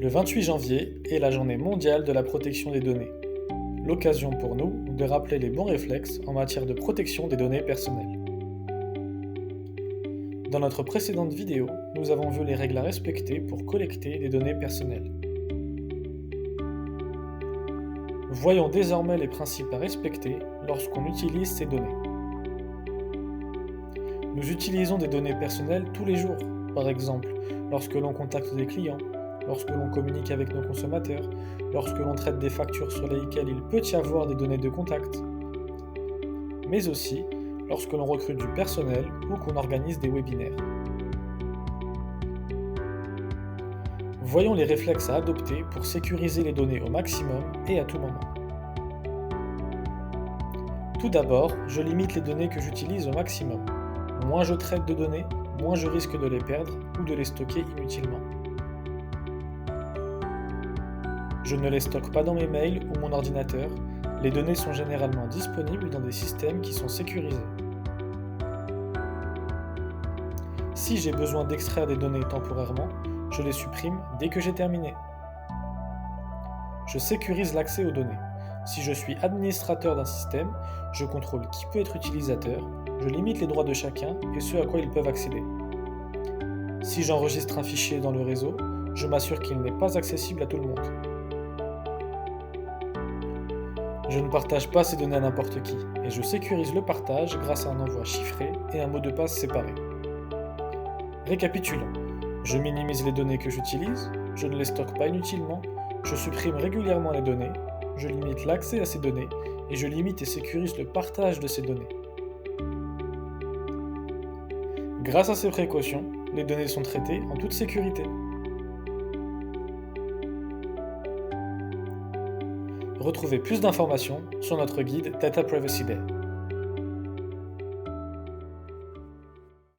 Le 28 janvier est la journée mondiale de la protection des données. L'occasion pour nous de rappeler les bons réflexes en matière de protection des données personnelles. Dans notre précédente vidéo, nous avons vu les règles à respecter pour collecter des données personnelles. Voyons désormais les principes à respecter lorsqu'on utilise ces données. Nous utilisons des données personnelles tous les jours, par exemple lorsque l'on contacte des clients, lorsque l'on communique avec nos consommateurs, lorsque l'on traite des factures sur lesquelles il peut y avoir des données de contact, mais aussi lorsque l'on recrute du personnel ou qu'on organise des webinaires. Voyons les réflexes à adopter pour sécuriser les données au maximum et à tout moment. Tout d'abord, je limite les données que j'utilise au maximum. Moins je traite de données, moins je risque de les perdre ou de les stocker inutilement. Je ne les stocke pas dans mes mails ou mon ordinateur, les données sont généralement disponibles dans des systèmes qui sont sécurisés. Si j'ai besoin d'extraire des données temporairement, je les supprime dès que j'ai terminé. Je sécurise l'accès aux données. Si je suis administrateur d'un système, je contrôle qui peut être utilisateur, je limite les droits de chacun et ce à quoi ils peuvent accéder. Si j'enregistre un fichier dans le réseau, je m'assure qu'il n'est pas accessible à tout le monde. Je ne partage pas ces données à n'importe qui, et je sécurise le partage grâce à un envoi chiffré et un mot de passe séparé. Récapitulons. Je minimise les données que j'utilise, je ne les stocke pas inutilement, je supprime régulièrement les données, je limite l'accès à ces données, et je limite et sécurise le partage de ces données. Grâce à ces précautions, les données sont traitées en toute sécurité. Retrouvez plus d'informations sur notre guide Data Privacy Day.